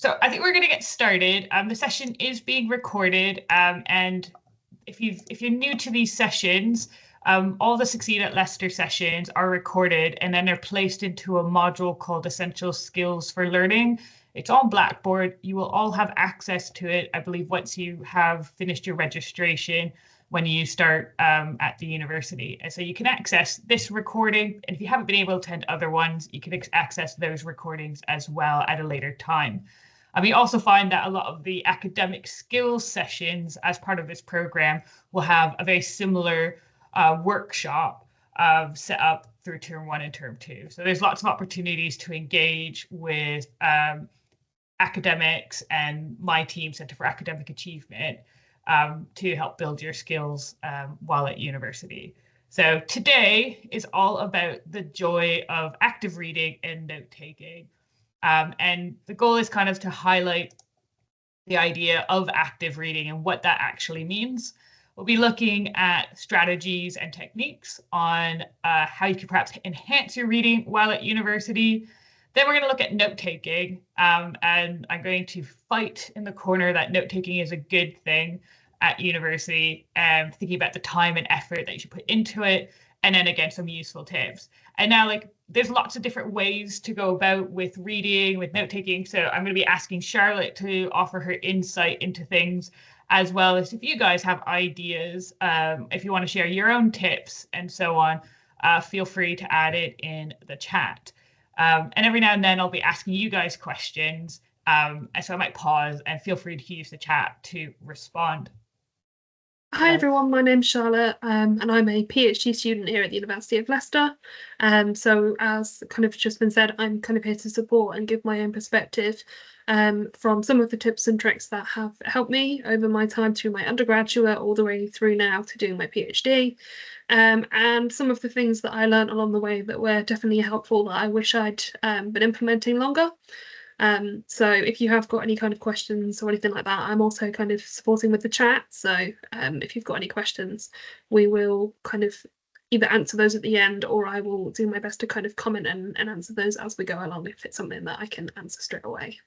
So I think we're going to get started. The session is being recorded, and if you're new to these sessions, all the Succeed at Leicester sessions are recorded and then they're placed into a module called Essential Skills for Learning. It's on Blackboard. You will all have access to it, I believe, once you have finished your registration when you start at the university. And so you can access this recording, and if you haven't been able to attend other ones, you can access those recordings as well at a later time. And we also find that a lot of the academic skills sessions as part of this program will have a very similar workshop set up through term 1 and term 2. So there's lots of opportunities to engage with academics and my team, Centre for Academic Achievement, to help build your skills while at university. So today is all about the joy of active reading and note-taking. And the goal is kind of to highlight the idea of active reading and what that actually means. We'll be looking at strategies and techniques on how you can perhaps enhance your reading while at university. Then we're going to look at note-taking, and I'm going to fight in the corner that note-taking is a good thing at university, thinking about the time and effort that you should put into it, and then again, some useful tips. And now, there's lots of different ways to go about with reading, with note-taking. So I'm going to be asking Charlotte to offer her insight into things, as well as if you guys have ideas, if you want to share your own tips and so on, feel free to add it in the chat. And every now and then I'll be asking you guys questions. And so I might pause and feel free to use the chat to respond. Hi everyone, my name's Charlotte, and I'm a PhD student here at the University of Leicester. So as kind of just been said, I'm kind of here to support and give my own perspective from some of the tips and tricks that have helped me over my time through my undergraduate all the way through now to doing my PhD. And some of the things that I learned along the way that were definitely helpful that I wish I'd been implementing longer. So if you have got any kind of questions or anything like that, I'm also kind of supporting with the chat. So if you've got any questions, we will kind of either answer those at the end, or I will do my best to kind of comment and answer those as we go along if it's something that I can answer straight away.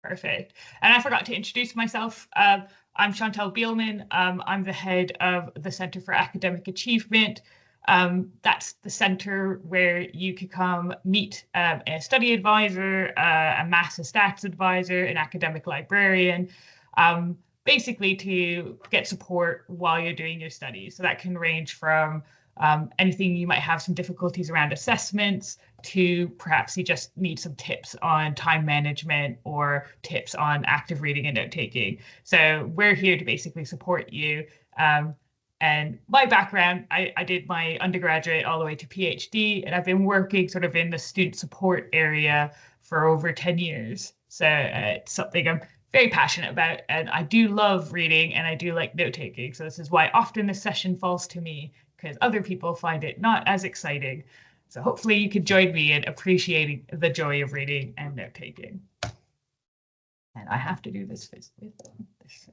Perfect. And I forgot to introduce myself. I'm Chantal Bielman. I'm the head of the Centre for Academic Achievement. That's the centre where you could come meet a study advisor, a maths and stats advisor, an academic librarian, basically to get support while you're doing your studies. So that can range from anything you might have some difficulties around assessments to perhaps you just need some tips on time management or tips on active reading and note-taking. So we're here to basically support you. And my background, I did my undergraduate all the way to PhD, and I've been working sort of in the student support area for over 10 years. So it's something I'm very passionate about, and I do love reading and I do like note-taking. So this is why often this session falls to me, because other people find it not as exciting. So hopefully you can join me in appreciating the joy of reading and note-taking. And I have to do this with this.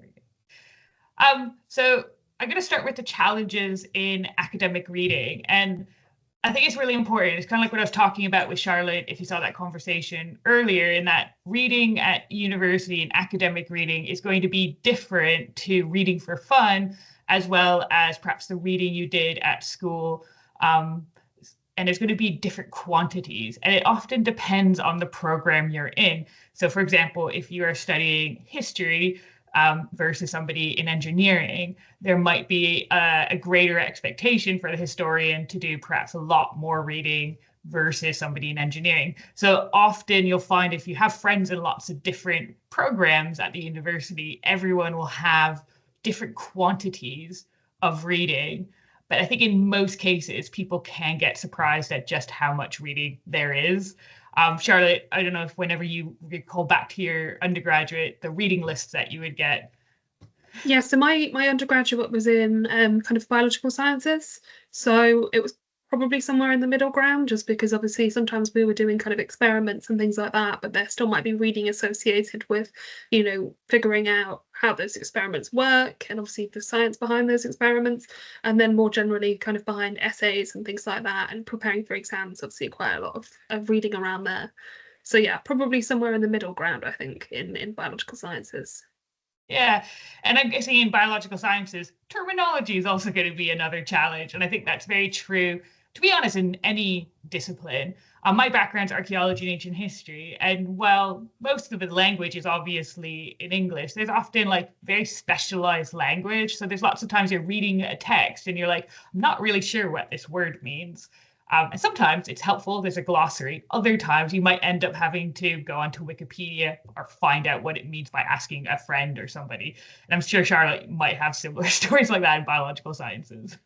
So I'm going to start with the challenges in academic reading. And I think it's really important. It's kind of like what I was talking about with Charlotte, if you saw that conversation earlier, in that reading at university and academic reading is going to be different to reading for fun, as well as perhaps the reading you did at school. And there's going to be different quantities, and it often depends on the program you're in. So for example, if you are studying history, versus somebody in engineering, there might be a greater expectation for the historian to do perhaps a lot more reading versus somebody in engineering. So often you'll find if you have friends in lots of different programs at the university, everyone will have different quantities of reading. But I think in most cases, people can get surprised at just how much reading there is. Charlotte, I don't know if whenever you recall back to your undergraduate, the reading lists that you would get. Yeah, so my undergraduate was in kind of biological sciences. So it was probably somewhere in the middle ground, just because obviously sometimes we were doing kind of experiments and things like that, but there still might be reading associated with, you know, figuring out how those experiments work and obviously the science behind those experiments, and then more generally kind of behind essays and things like that, and preparing for exams, obviously quite a lot of reading around there. So yeah, probably somewhere in the middle ground, I think, in biological sciences. Yeah, and I'm guessing in biological sciences, terminology is also going to be another challenge. And I think that's very true, to be honest, in any discipline. My background's archaeology and ancient history. And while most of the language is obviously in English, there's often like very specialized language. So there's lots of times you're reading a text and you're like, I'm not really sure what this word means. And sometimes it's helpful, there's a glossary. Other times you might end up having to go onto Wikipedia or find out what it means by asking a friend or somebody. And I'm sure Charlotte might have similar stories like that in biological sciences.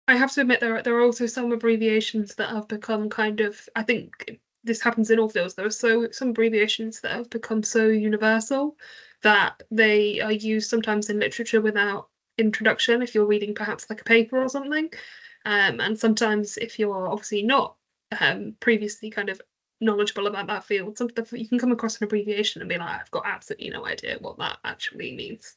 I have to admit there are also some abbreviations that have become kind of, I think this happens in all fields. There are some abbreviations that have become so universal that they are used sometimes in literature without introduction if you're reading perhaps like a paper or something. And sometimes if you're obviously not previously kind of knowledgeable about that field, sometimes you can come across an abbreviation and be like, I've got absolutely no idea what that actually means.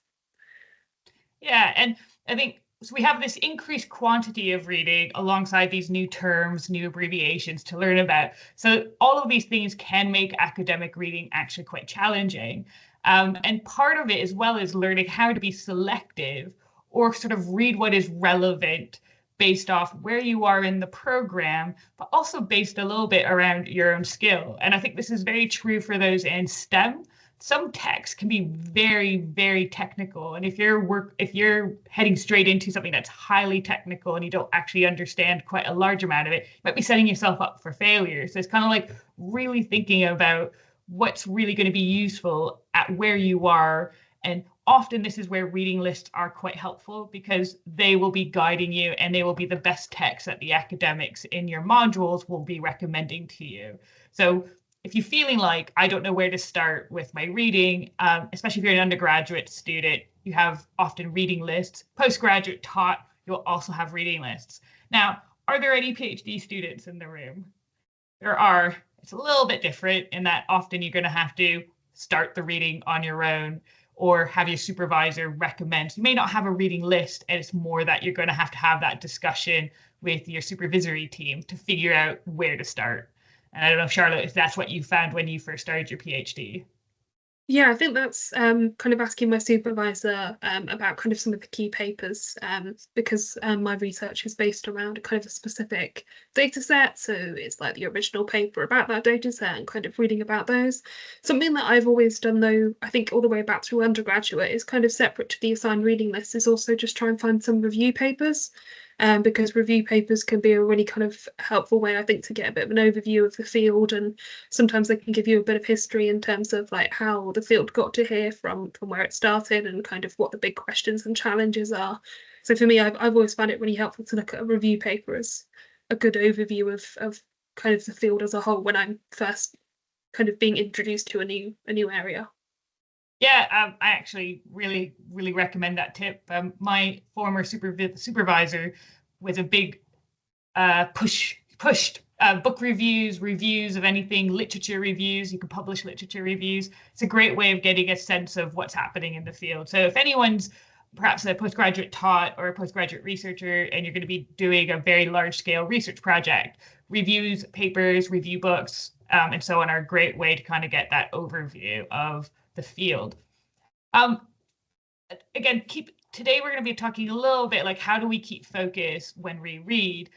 Yeah, and I think so we have this increased quantity of reading alongside these new terms, new abbreviations to learn about. So all of these things can make academic reading actually quite challenging. And part of it as well is learning how to be selective or sort of read what is relevant based off where you are in the program, but also based a little bit around your own skill. And I think this is very true for those in STEM. Some texts can be very, very technical. And if you're heading straight into something that's highly technical and you don't actually understand quite a large amount of it, you might be setting yourself up for failure. So it's kind of like really thinking about what's really going to be useful at where you are. And often this is where reading lists are quite helpful because they will be guiding you and they will be the best text that the academics in your modules will be recommending to you. So if you're feeling like I don't know where to start with my reading, especially if you're an undergraduate student, you have often reading lists. Postgraduate taught, you'll also have reading lists. Now, are there any PhD students in the room? There are. It's a little bit different in that often you're going to have to start the reading on your own or have your supervisor recommend. You may not have a reading list, and it's more that you're going to have that discussion with your supervisory team to figure out where to start. And I don't know, Charlotte, if that's what you found when you first started your PhD. Yeah, I think that's kind of asking my supervisor about kind of some of the key papers because my research is based around kind of a specific data set. So it's like the original paper about that data set and kind of reading about those. Something that I've always done, though, I think all the way back through undergraduate is kind of separate to the assigned reading list is also just try and find some review papers. Because review papers can be a really kind of helpful way, I think, to get a bit of an overview of the field, and sometimes they can give you a bit of history in terms of like how the field got to here from where it started and kind of what the big questions and challenges are. So for me, I've always found it really helpful to look at a review paper as a good overview of kind of the field as a whole when I'm first kind of being introduced to a new area. Yeah, I actually really, really recommend that tip. My former supervisor was a big pushed book reviews of anything, literature reviews. You can publish literature reviews. It's a great way of getting a sense of what's happening in the field. So if anyone's perhaps a postgraduate taught or a postgraduate researcher, and you're going to be doing a very large scale research project, reviews, papers, review books, and so on are a great way to kind of get that overview of the field. Again, today we're going to be talking a little bit like how do we keep focus when we read?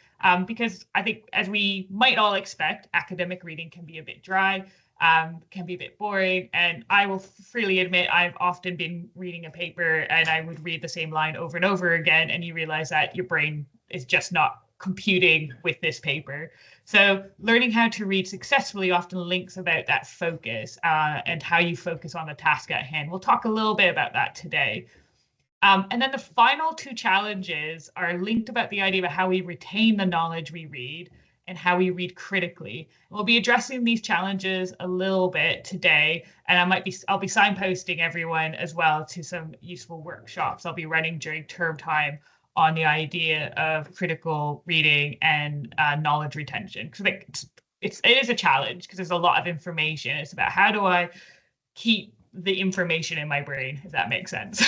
Because I think, as we might all expect, academic reading can be a bit dry, can be a bit boring. And I will freely admit I've often been reading a paper and I would read the same line over and over again, and you realize that your brain is just not computing with this paper. So learning how to read successfully often links about that focus and how you focus on the task at hand. We'll talk a little bit about that today. And then the final two challenges are linked about the idea of how we retain the knowledge we read and how we read critically. We'll be addressing these challenges a little bit today, and I'll be signposting everyone as well to some useful workshops I'll be running during term time on the idea of critical reading and knowledge retention. Because it is a challenge because there's a lot of information. It's about how do I keep the information in my brain, if that makes sense.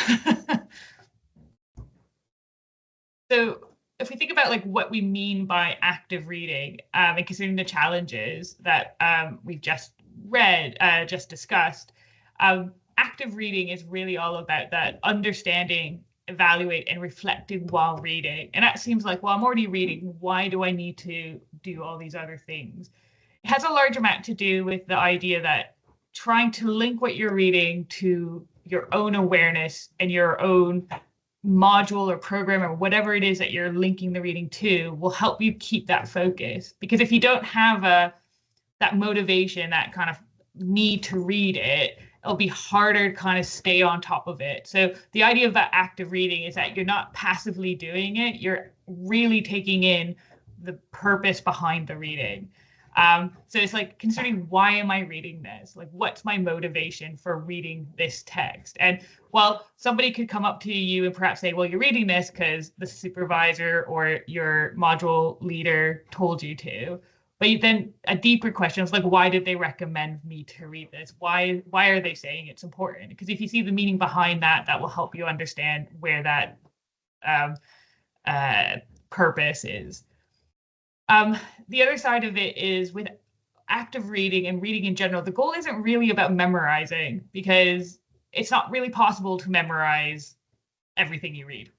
So if we think about like what we mean by active reading and considering the challenges that we've just read, just discussed, active reading is really all about that understanding, evaluate, and reflecting while reading. And that seems like, well, I'm already reading. Why do I need to do all these other things? It has a large amount to do with the idea that trying to link what you're reading to your own awareness and your own module or program or whatever it is that you're linking the reading to will help you keep that focus. Because if you don't have that motivation, that kind of need to read it, it'll be harder to kind of stay on top of it. So the idea of that active reading is that you're not passively doing it, you're really taking in the purpose behind the reading. So it's like considering, why am I reading this? Like, what's my motivation for reading this text? And while somebody could come up to you and perhaps say, well, you're reading this because the supervisor or your module leader told you to. But then a deeper question is like, why did they recommend me to read this? Why are they saying it's important? Because if you see the meaning behind that, that will help you understand where that purpose is. The other side of it is with active reading and reading in general, the goal isn't really about memorizing, because it's not really possible to memorize everything you read.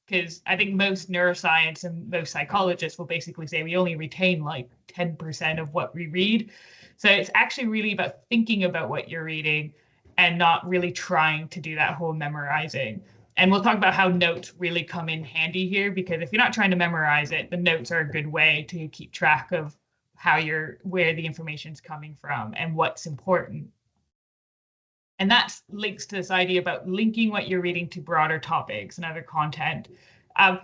Because I think most neuroscience and most psychologists will basically say we only retain like 10% of what we read. So it's actually really about thinking about what you're reading and not really trying to do that whole memorizing. And we'll talk about how notes really come in handy here, because if you're not trying to memorize it, the notes are a good way to keep track of where the information's coming from and what's important. And that links to this idea about linking what you're reading to broader topics and other content.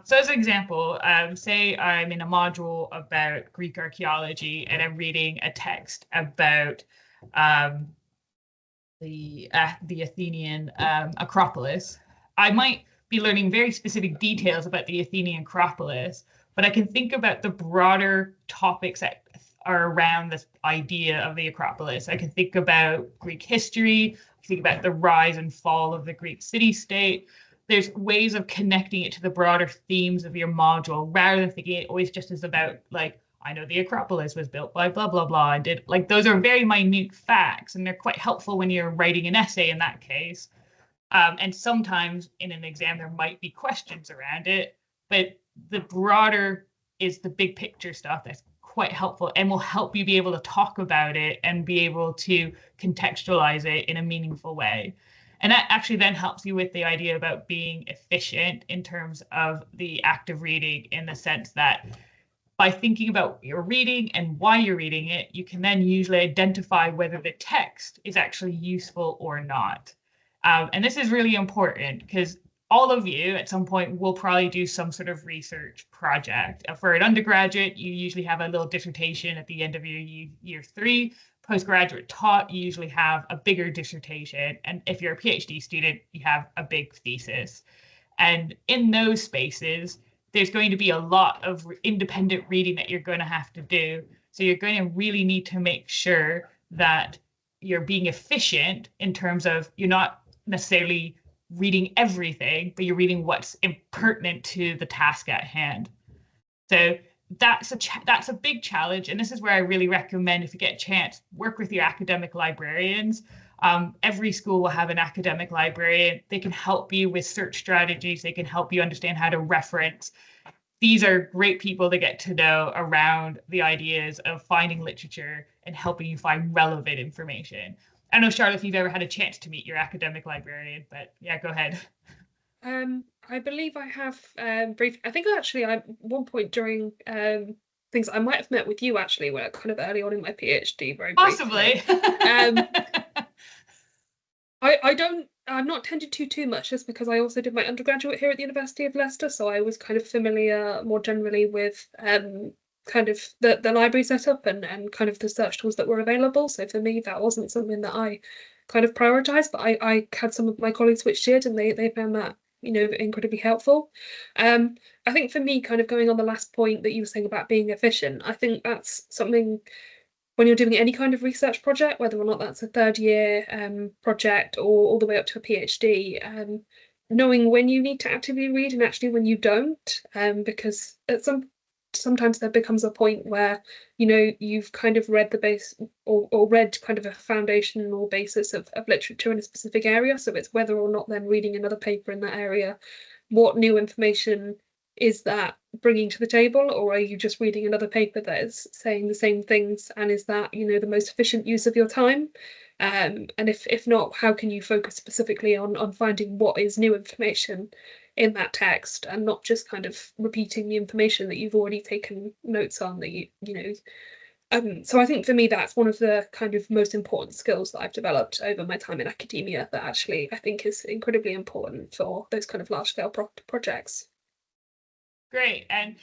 So as an example, say I'm in a module about Greek archaeology and I'm reading a text about the Athenian Acropolis. I might be learning very specific details about the Athenian Acropolis, but I can think about the broader topics that are around this idea of the Acropolis. I can think about Greek history, think about the rise and fall of the Greek city-state. There's ways of connecting it to the broader themes of your module, rather than thinking it always just is about, like, I know the Acropolis was built by blah, blah, blah, and did, like, those are very minute facts, and they're quite helpful when you're writing an essay in that case. And sometimes in an exam, there might be questions around it, but the broader is the big picture stuff that's quite helpful and will help you be able to talk about it and be able to contextualize it in a meaningful way. And that actually then helps you with the idea about being efficient in terms of the active reading, in the sense that by thinking about your reading and why you're reading it, you can then usually identify whether the text is actually useful or not. And this is really important because all of you at some point will probably do some sort of research project. For an undergraduate, you usually have a little dissertation at the end of your year 3. Postgraduate taught, you usually have a bigger dissertation. And if you're a PhD student, you have a big thesis. And in those spaces, there's going to be a lot of independent reading that you're going to have to do. So you're going to really need to make sure that you're being efficient in terms of you're not necessarily reading everything, but you're reading what's pertinent to the task at hand. So that's a big challenge. And this is where I really recommend, if you get a chance, work with your academic librarians. Every school will have an academic librarian. They can help you with search strategies. They can help you understand how to reference. These are great people to get to know around the ideas of finding literature and helping you find relevant information. I don't know, Charlotte, if you've ever had a chance to meet your academic librarian, but yeah, go ahead. I believe I have brief. I think actually, at one point during things, I might have met with you actually, when kind of early on in my PhD, very possibly. I'm not tended to too much, just because I also did my undergraduate here at the University of Leicester, so I was kind of familiar more generally with kind of the library setup and kind of the search tools that were available. So for me, that wasn't something that I kind of prioritized, but I had some of my colleagues which did, and they found that, you know, incredibly helpful. I think for me, kind of going on the last point that you were saying about being efficient, I think that's something when you're doing any kind of research project, whether or not that's a third year project or all the way up to a PhD, knowing when you need to actively read and actually when you don't, because at some sometimes there becomes a point where, you've kind of read the base, or read kind of a foundational basis of literature in a specific area. So it's whether or not then reading another paper in that area, what new information is that bringing to the table, or are you just reading another paper that is saying the same things, and is that, the most efficient use of your time? And if not, how can you focus specifically on finding what is new information in that text, and not just kind of repeating the information that you've already taken notes on, that so I think for me, that's one of the kind of most important skills that I've developed over my time in academia, that actually I think is incredibly important for those kind of large scale projects. Great. And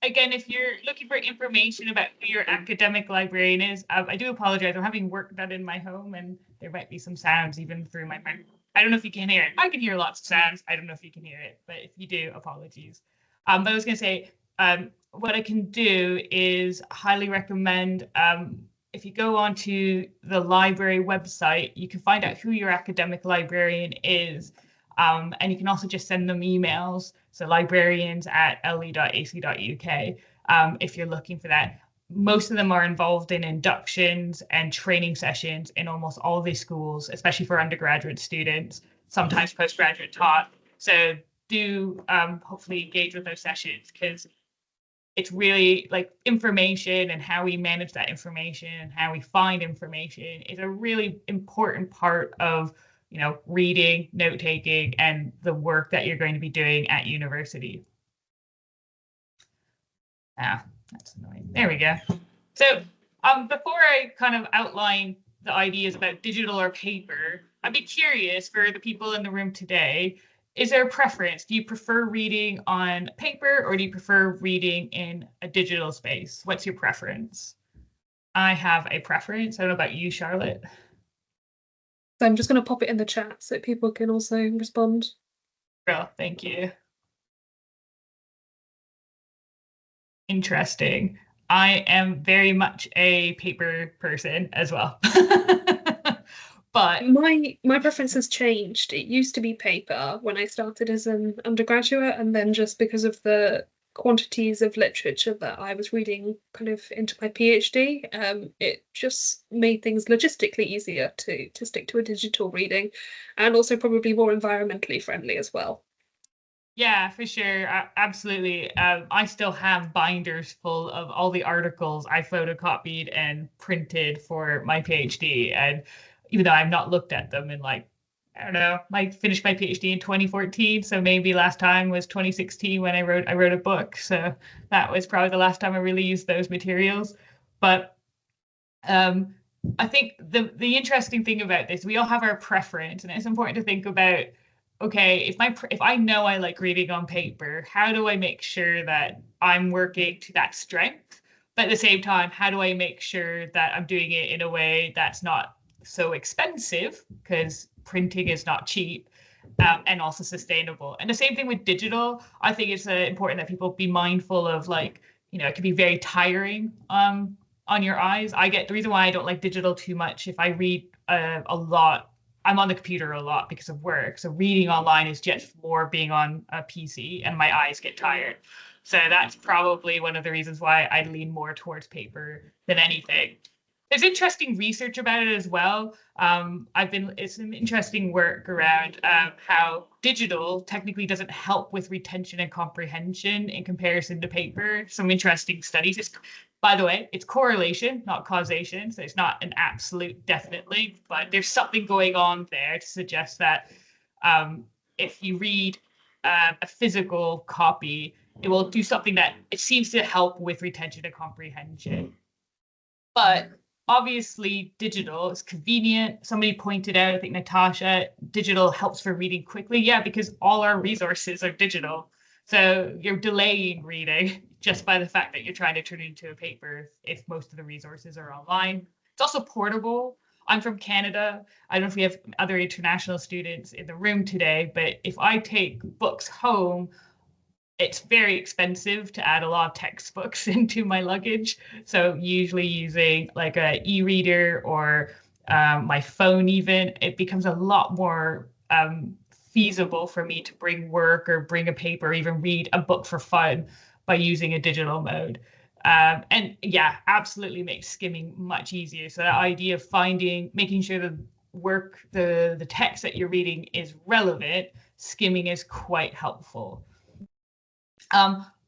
again, if you're looking for information about who your academic librarian is, I do apologize. I'm having work done in my home, and there might be some sounds even through my mic. I don't know if you can hear it. I can hear lots of sounds. I don't know if you can hear it, but if you do, apologies. But I was going to say, what I can do is highly recommend, if you go onto the library website, you can find out who your academic librarian is. And you can also just send them emails. So librarians@le.ac.uk, if you're looking for that. Most of them are involved in inductions and training sessions in almost all these schools, especially for undergraduate students, sometimes postgraduate taught. So do hopefully engage with those sessions, because it's really like information and how we manage that information and how we find information is a really important part of reading, note taking, and the work that you're going to be doing at university. That's annoying. There we go. So before I kind of outline the ideas about digital or paper, I'd be curious for the people in the room today, is there a preference? Do you prefer reading on paper, or do you prefer reading in a digital space? What's your preference? I have a preference. I don't know about you, Charlotte. So I'm just going to pop it in the chat so people can also respond. Well, thank you. Interesting. I am very much a paper person as well. But my preference has changed. It used to be paper when I started as an undergraduate, and then just because of the quantities of literature that I was reading kind of into my PhD, it just made things logistically easier to stick to a digital reading, and also probably more environmentally friendly as well. Yeah, for sure. Absolutely. I still have binders full of all the articles I photocopied and printed for my PhD. And even though I've not looked at them in I don't know, I finished my PhD in 2014. So maybe last time was 2016 when I wrote a book. So that was probably the last time I really used those materials. But I think the interesting thing about this, we all have our preference, and it's important to think about, okay, if I know I like reading on paper, how do I make sure that I'm working to that strength? But at the same time, how do I make sure that I'm doing it in a way that's not so expensive, because printing is not cheap, and also sustainable? And the same thing with digital. I think it's important that people be mindful of, it can be very tiring on your eyes. The reason why I don't like digital too much, if I read a lot, I'm on the computer a lot because of work. So reading online is just more being on a PC, and my eyes get tired. So that's probably one of the reasons why I lean more towards paper than anything. There's interesting research about it as well. It's some interesting work around how digital technically doesn't help with retention and comprehension in comparison to paper. Some interesting studies. By the way, it's correlation, not causation. So it's not an absolute definite link, but there's something going on there to suggest that if you read a physical copy, it will do something that it seems to help with retention and comprehension. But obviously, digital is convenient. Somebody pointed out, I think Natasha, digital helps for reading quickly. Yeah, because all our resources are digital. So you're delaying reading just by the fact that you're trying to turn it into a paper if most of the resources are online. It's also portable. I'm from Canada. I don't know if we have other international students in the room today, but if I take books home, it's very expensive to add a lot of textbooks into my luggage. So usually using like a e-reader or my phone even, it becomes a lot more feasible for me to bring work or bring a paper or even read a book for fun by using a digital mode. And yeah, absolutely makes skimming much easier. So that idea of making sure the text that you're reading is relevant, skimming is quite helpful.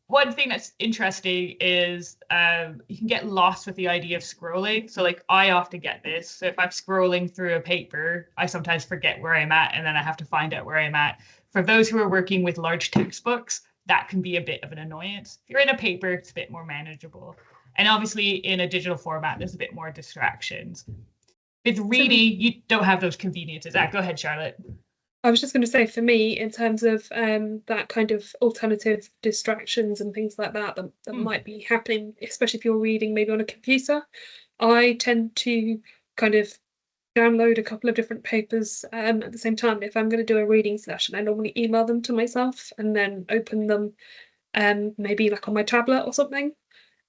One thing that's interesting is you can get lost with the idea of scrolling. So like I often get this. So if I'm scrolling through a paper, I sometimes forget where I'm at and then I have to find out where I'm at. For those who are working with large textbooks, that can be a bit of an annoyance. If you're in a paper, it's a bit more manageable. And obviously in a digital format, there's a bit more distractions. With reading, you don't have those conveniences. Go ahead, Charlotte. I was just going to say, for me, in terms of that kind of alternative distractions and things like that might be happening, especially if you're reading maybe on a computer, I tend to kind of download a couple of different papers at the same time. If I'm going to do a reading session, I normally email them to myself and then open them maybe like on my tablet or something,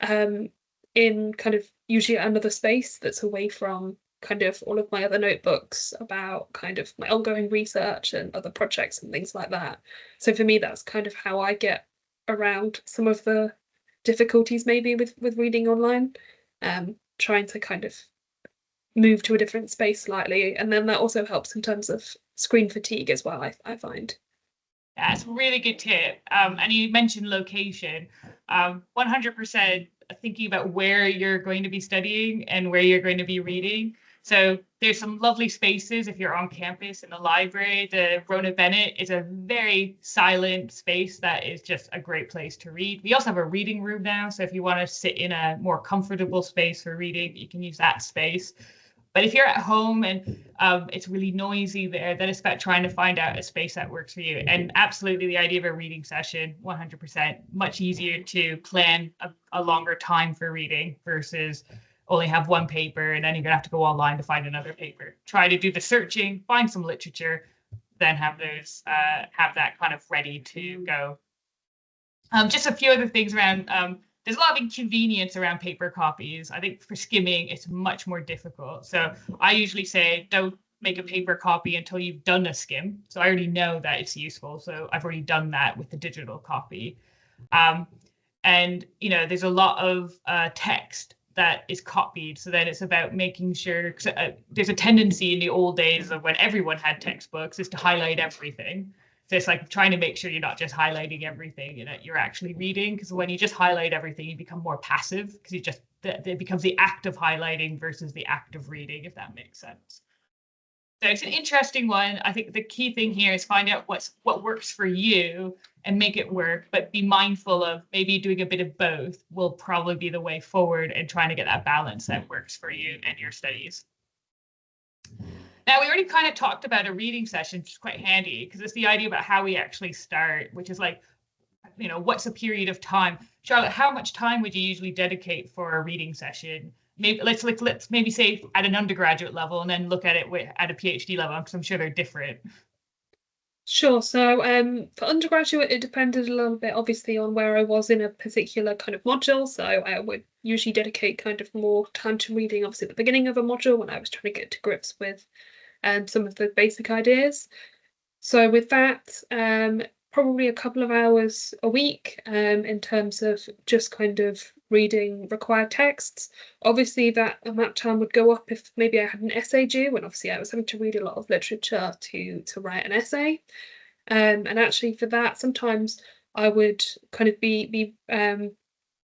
in kind of usually another space that's away from kind of all of my other notebooks about kind of my ongoing research and other projects and things like that. So for me, that's kind of how I get around some of the difficulties maybe with reading online, trying to kind of move to a different space slightly. And then that also helps in terms of screen fatigue as well, I find. That's a really good tip. And you mentioned location. 100% thinking about where you're going to be studying and where you're going to be reading. So there's some lovely spaces if you're on campus in the library. The Rona Bennett is a very silent space that is just a great place to read. We also have a reading room now. So if you want to sit in a more comfortable space for reading, you can use that space. But if you're at home and it's really noisy there, then it's about trying to find out a space that works for you. And absolutely the idea of a reading session, 100%, much easier to plan a longer time for reading versus only have one paper and then you're gonna have to go online to find another paper. Try to do the searching, find some literature, then have that kind of ready to go. Just a few other things around, there's a lot of inconvenience around paper copies. I think for skimming, it's much more difficult. So I usually say, don't make a paper copy until you've done a skim. So I already know that it's useful. So I've already done that with the digital copy. And, there's a lot of text that is copied. So then it's about making sure, there's a tendency in the old days of when everyone had textbooks is to highlight everything. So it's like trying to make sure you're not just highlighting everything and that you're actually reading, because when you just highlight everything, you become more passive because it becomes the act of highlighting versus the act of reading, if that makes sense. So it's an interesting one. I think the key thing here is find out what works for you and make it work, but be mindful of maybe doing a bit of both will probably be the way forward and trying to get that balance that works for you and your studies. Now, we already kind of talked about a reading session, which is quite handy because it's the idea about how we actually start, which is like, what's a period of time? Charlotte, how much time would you usually dedicate for a reading session? Maybe let's maybe say at an undergraduate level and then look at it at a PhD level, because I'm sure they're different. Sure. So for undergraduate, it depended a little bit, obviously, on where I was in a particular kind of module. So I would usually dedicate kind of more time to reading, obviously, at the beginning of a module when I was trying to get to grips with some of the basic ideas. So with that, probably a couple of hours a week in terms of just kind of reading required texts. Obviously, that amount of time would go up if maybe I had an essay due, and obviously I was having to read a lot of literature to write an essay. And actually for that, sometimes I would kind of be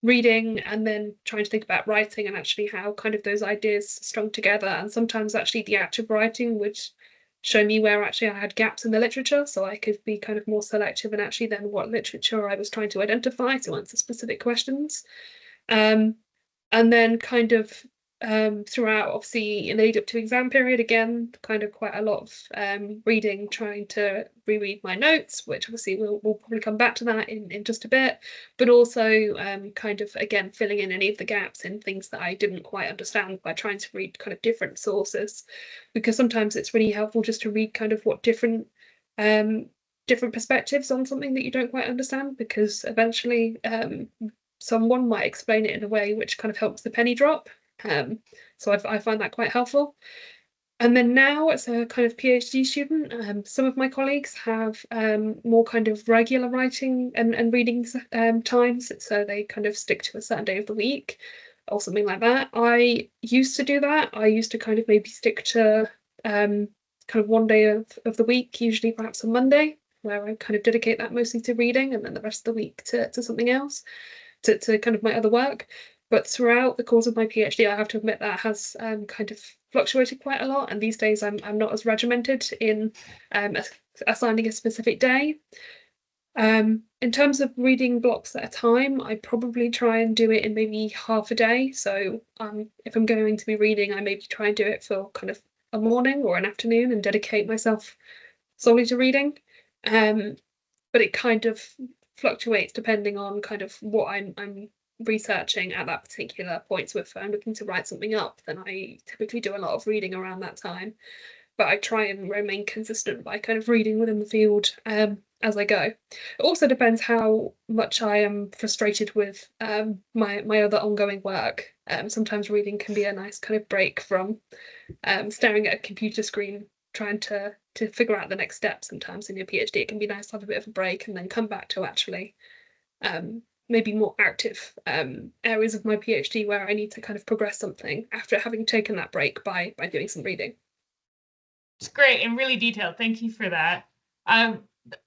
reading and then trying to think about writing and actually how kind of those ideas strung together. And sometimes actually the act of writing would show me where actually I had gaps in the literature, so I could be kind of more selective and actually then what literature I was trying to identify to answer specific questions. And then kind of throughout, obviously, in the lead up to exam period, again, kind of quite a lot of reading, trying to reread my notes, which obviously we'll probably come back to that in just a bit, but also kind of, again, filling in any of the gaps in things that I didn't quite understand by trying to read kind of different sources, because sometimes it's really helpful just to read kind of what different perspectives on something that you don't quite understand, because eventually someone might explain it in a way which kind of helps the penny drop. So I find that quite helpful. And then now, as a kind of PhD student, some of my colleagues have more kind of regular writing and reading times. So they kind of stick to a certain day of the week or something like that. I used to do that. I used to kind of maybe stick to kind of one day of the week, usually perhaps a Monday, where I kind of dedicate that mostly to reading and then the rest of the week to something else, to kind of my other work. But throughout the course of my PhD, I have to admit that has kind of fluctuated quite a lot. And these days, I'm not as regimented in assigning a specific day. In terms of reading blocks at a time, I probably try and do it in maybe half a day. So if I'm going to be reading, I maybe try and do it for kind of a morning or an afternoon and dedicate myself solely to reading. But it kind of fluctuates depending on kind of what I'm researching at that particular point. So if I'm looking to write something up, then I typically do a lot of reading around that time. But I try and remain consistent by kind of reading within the field as I go. It also depends how much I am frustrated with my other ongoing work. Sometimes reading can be a nice kind of break from staring at a computer screen, trying to figure out the next step. Sometimes in your PhD, it can be nice to have a bit of a break and then come back to actually maybe more active areas of my PhD where I need to kind of progress something after having taken that break by doing some reading. It's great and really detailed. Thank you for that.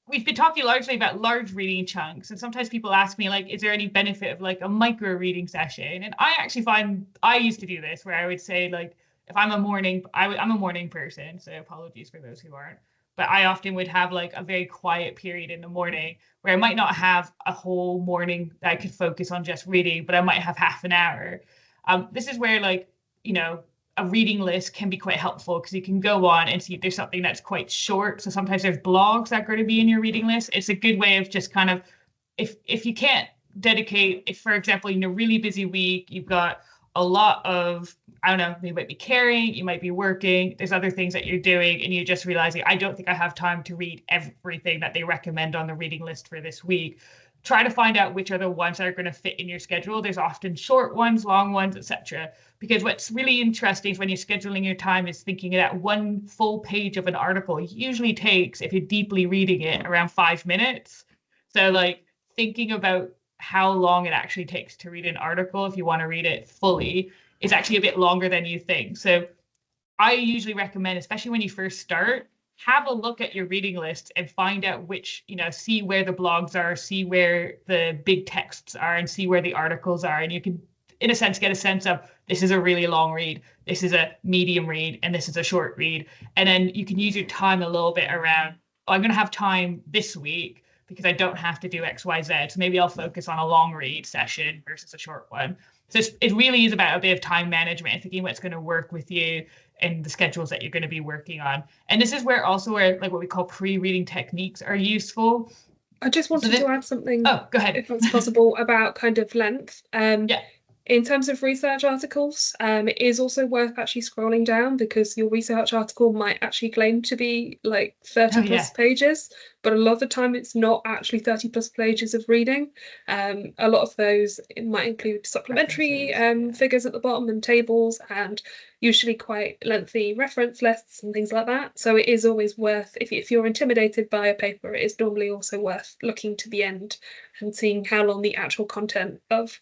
We've been talking largely about large reading chunks, and sometimes people ask me, like, is there any benefit of like a micro reading session? And I actually find I used to do this where I would say, like, if I'm a morning, I'm a morning person, so apologies for those who aren't. But I often would have like a very quiet period in the morning where I might not have a whole morning that I could focus on just reading, but I might have half an hour. This is where, like, you know, a reading list can be quite helpful because you can go on and see if there's something that's quite short. So sometimes there's blogs that are going to be in your reading list. It's a good way of just kind of, if you can't dedicate, if for example, in a really busy week, you've got a lot of, I don't know, you might be caring, you might be working, there's other things that you're doing, and you're just realizing, I don't think I have time to read everything that they recommend on the reading list for this week. Try to find out which are the ones that are going to fit in your schedule. There's often short ones, long ones, etc. Because what's really interesting when you're scheduling your time is thinking that one full page of an article usually takes, if you're deeply reading it, around 5 minutes. So like thinking about how long it actually takes to read an article, if you want to read it fully, is actually a bit longer than you think. So I usually recommend, especially when you first start, have a look at your reading lists and find out which, you know, see where the blogs are, see where the big texts are, and see where the articles are. And you can, in a sense, get a sense of, this is a really long read, this is a medium read, and this is a short read. And then you can use your time a little bit around, oh, I'm going to have time this week because I don't have to do X, Y, Z. So maybe I'll focus on a long read session versus a short one. So it really is about a bit of time management and thinking what's going to work with you and the schedules that you're going to be working on. And this is where also where like what we call pre-reading techniques are useful. I just wanted to add something, oh, go ahead, if that's possible, about kind of length. Yeah. In terms of research articles, it is also worth actually scrolling down because your research article might actually claim to be like 30 plus pages, but a lot of the time it's not actually 30 plus pages of reading. A lot of those, it might include supplementary figures at the bottom and tables, and usually quite lengthy reference lists and things like that. So it is always worth, if you're intimidated by a paper, it is normally also worth looking to the end and seeing how long the actual content of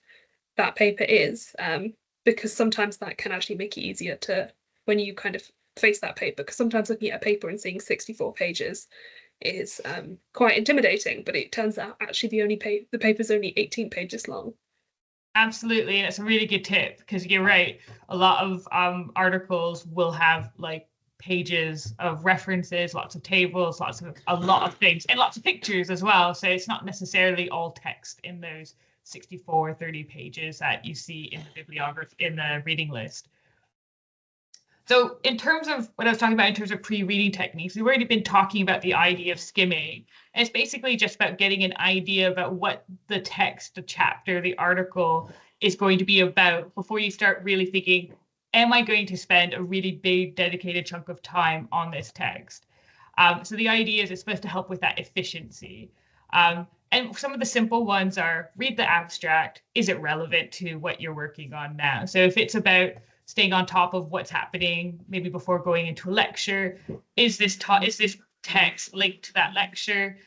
that paper is, because sometimes that can actually make it easier to, when you kind of face that paper, because sometimes looking at a paper and seeing 64 pages is quite intimidating, but it turns out actually the paper's only 18 pages long. Absolutely, and it's a really good tip because you're right, a lot of articles will have like pages of references, lots of tables, a lot of things, and lots of pictures as well. So it's not necessarily all text in those 64, 30 pages that you see in the bibliography, in the reading list. So in terms of what I was talking about in terms of pre-reading techniques, we've already been talking about the idea of skimming. And it's basically just about getting an idea about what the text, the chapter, the article is going to be about before you start really thinking, am I going to spend a really big dedicated chunk of time on this text? So the idea is it's supposed to help with that efficiency. And some of the simple ones are read the abstract. Is it relevant to what you're working on now? So if it's about staying on top of what's happening, maybe before going into a lecture. Is this text linked to that lecture?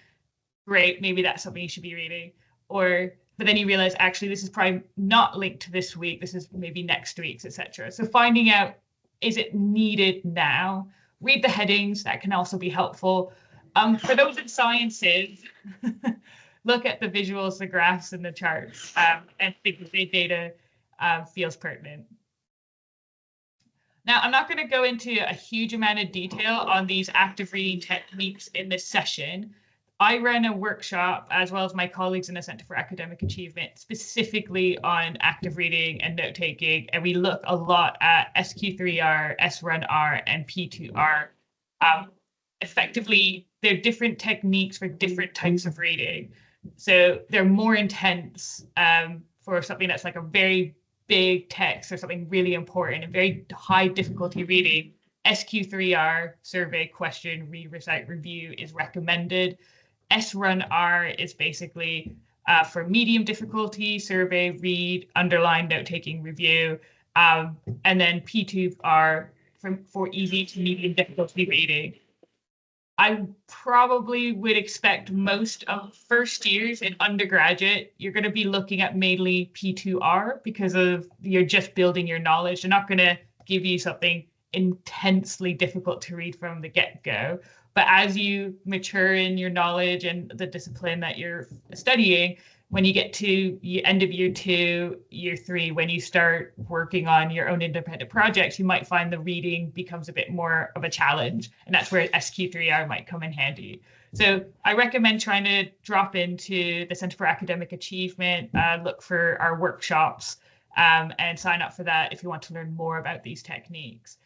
Great, maybe that's something you should be reading. But then you realize, actually, this is probably not linked to this week. This is maybe next week's, etc. So finding out, is it needed now? Read the headings. That can also be helpful. For those in sciences, look at the visuals, the graphs, and the charts, and think if the data feels pertinent. Now, I'm not going to go into a huge amount of detail on these active reading techniques in this session. I ran a workshop, as well as my colleagues in the Centre for Academic Achievement, specifically on active reading and note-taking, and we look a lot at SQ3R, SRUN-R, and P2R. Effectively, they're different techniques for different types of reading. So they're more intense for something that's like a very big text or something really important and very high difficulty reading. SQ3R, survey, question, read, recite, review, is recommended. SRUN-R is basically for medium difficulty, survey, read, underline, note-taking, review. And then P2R for easy to medium difficulty reading. I probably would expect most of first years in undergraduate, you're going to be looking at mainly P2R because you're just building your knowledge. They're not going to give you something intensely difficult to read from the get-go. But as you mature in your knowledge and the discipline that you're studying, when you get to the end of year 2, year 3, when you start working on your own independent projects, you might find the reading becomes a bit more of a challenge. And that's where SQ3R might come in handy. So I recommend trying to drop into the Centre for Academic Achievement, look for our workshops, and sign up for that if you want to learn more about these techniques.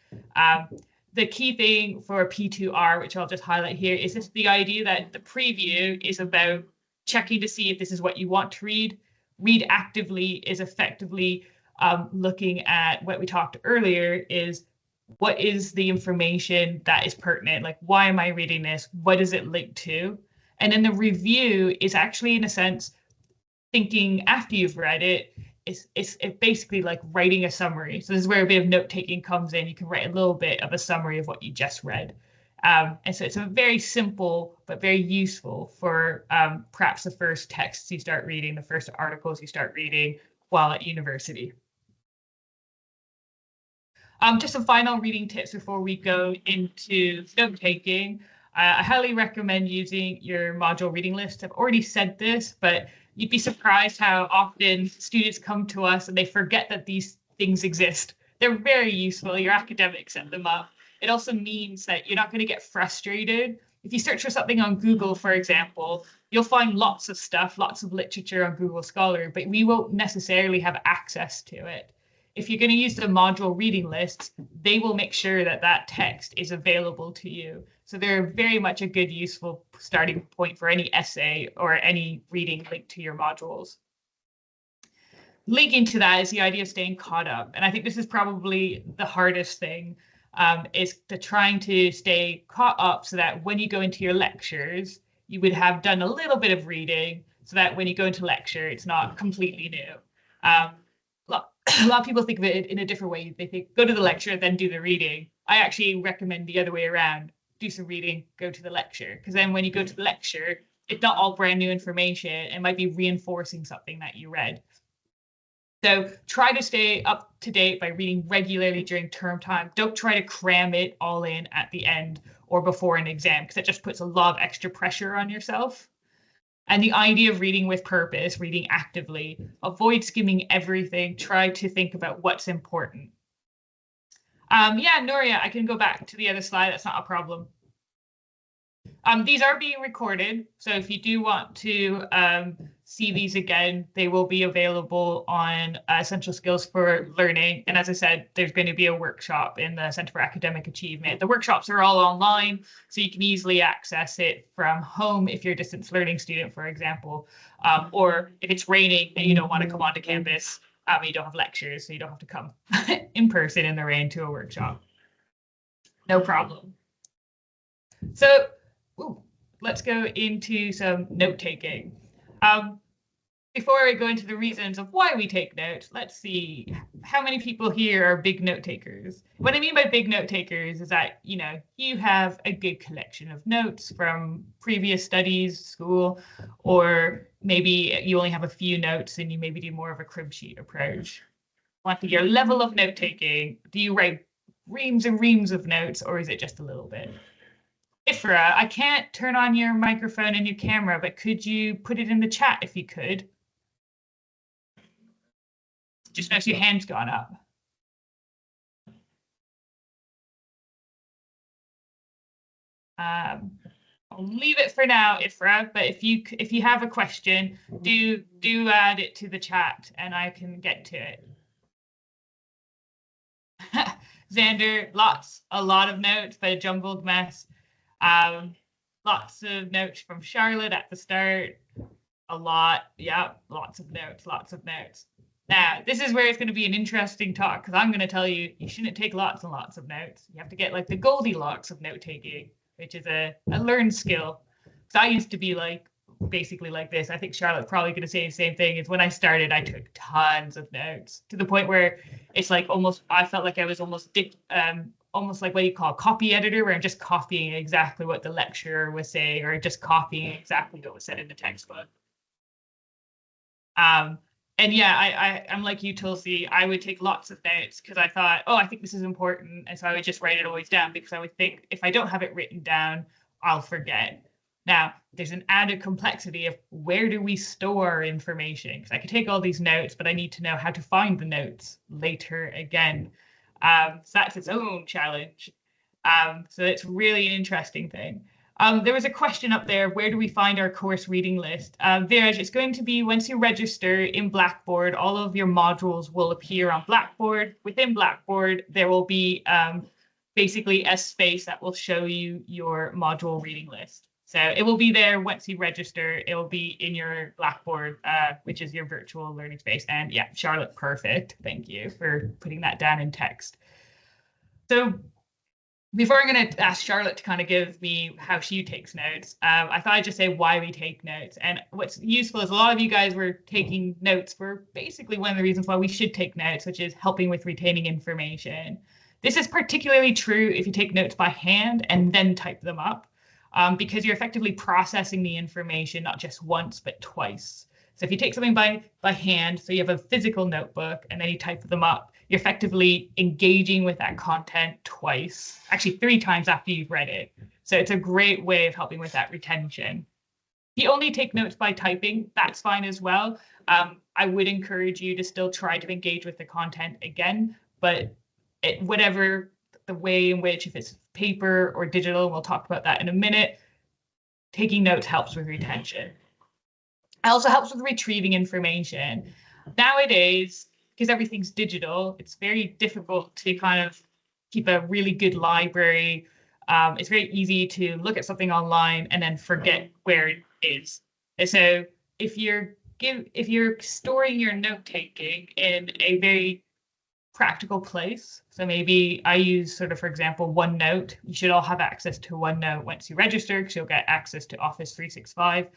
The key thing for P2R, which I'll just highlight here, is just the idea that the preview is about checking to see if this is what you want to read. Read actively is effectively looking at what we talked earlier, is what is the information that is pertinent? Like, why am I reading this? What is it linked to? And then the review is actually, in a sense, thinking after you've read it. It's basically like writing a summary. So this is where a bit of note-taking comes in. You can write a little bit of a summary of what you just read. And so it's a very simple, but very useful for perhaps the first texts you start reading, the first articles you start reading while at university. Just some final reading tips before we go into note-taking. I highly recommend using your module reading list. I've already said this, but you'd be surprised how often students come to us and they forget that these things exist. They're very useful. Your academics set them up. It also means that you're not going to get frustrated. If you search for something on Google, for example, you'll find lots of stuff, lots of literature on Google Scholar, but we won't necessarily have access to it. If you're going to use the module reading lists, they will make sure that that text is available to you. So they're very much a good, useful starting point for any essay or any reading linked to your modules. Linking to that is the idea of staying caught up. And I think this is probably the hardest thing, is trying to stay caught up so that when you go into your lectures, you would have done a little bit of reading so that when you go into lecture, it's not completely new. A lot of people think of it in a different way. They think, go to the lecture, then do the reading. I actually recommend the other way around. Do some reading, go to the lecture. Because then when you go to the lecture, it's not all brand new information. It might be reinforcing something that you read. So try to stay up to date by reading regularly during term time. Don't try to cram it all in at the end or before an exam, because it just puts a lot of extra pressure on yourself. And the idea of reading with purpose, reading actively, avoid skimming everything. Try to think about what's important. Yeah, Noria, I can go back to the other slide. That's not a problem. These are being recorded. So if you do want to see these again, they will be available on Essential Skills for Learning. And as I said, there's going to be a workshop in the Centre for Academic Achievement. The workshops are all online, so you can easily access it from home if you're a distance learning student, for example, or if it's raining and you don't want to come onto campus, you don't have lectures, so you don't have to come in person in the rain to a workshop. No problem. So let's go into some note-taking. before I go into the reasons of why we take notes, let's see how many people here are big note takers. What I mean by big note takers is that, you have a good collection of notes from previous studies, school, or maybe you only have a few notes and you maybe do more of a crib sheet approach. Want to your level of note taking? Do you write reams and reams of notes, or is it just a little bit? Ifra, I can't turn on your microphone and your camera, but could you put it in the chat if you could? Just notice your hand's gone up. I'll leave it for now, Ifra, but if you have a question, do add it to the chat and I can get to it. Xander, a lot of notes, but a jumbled mess. Lots of notes from Charlotte at the start. A lot, yeah, lots of notes. Now, this is where it's going to be an interesting talk, because I'm going to tell you, you shouldn't take lots and lots of notes. You have to get like the Goldilocks of note taking, which is a learned skill. So I used to be basically like this. I think Charlotte's probably going to say the same thing. Is when I started, I took tons of notes to the point where it's like I felt like I was almost like what you call a copy editor, where I'm just copying exactly what the lecturer was saying, or just copying exactly what was said in the textbook. And yeah, I'm like you, Tulsi. I would take lots of notes because I thought, I think this is important. And so I would just write it always down, because I would think if I don't have it written down, I'll forget. Now, there's an added complexity of where do we store information? Because I could take all these notes, but I need to know how to find the notes later again. So that's its own challenge. So it's really an interesting thing. There was a question up there, where do we find our course reading list? Viraj, it's going to be once you register in Blackboard, all of your modules will appear on Blackboard. Within Blackboard, there will be basically a space that will show you your module reading list. So it will be there once you register. It will be in your Blackboard, which is your virtual learning space. And yeah, Charlotte, perfect. Thank you for putting that down in text. So before I'm going to ask Charlotte to kind of give me how she takes notes, I thought I'd just say why we take notes. And what's useful is a lot of you guys were taking notes for basically one of the reasons why we should take notes, which is helping with retaining information. This is particularly true if you take notes by hand and then type them up, because you're effectively processing the information not just once, but twice. So if you take something by hand, so you have a physical notebook and then you type them up, you're effectively engaging with that content twice, actually 3 times after you've read it. So it's a great way of helping with that retention. If you only take notes by typing, that's fine as well. I would encourage you to still try to engage with the content again, but whatever the way in which, if it's paper or digital, we'll talk about that in a minute, taking notes helps with retention. It also helps with retrieving information. Nowadays, because everything's digital, it's very difficult to kind of keep a really good library. It's very easy to look at something online and then forget where it is. And so if you're storing your note taking in a very practical place, so maybe I use sort of, for example, OneNote. You should all have access to OneNote once you register, because you'll get access to Office 365.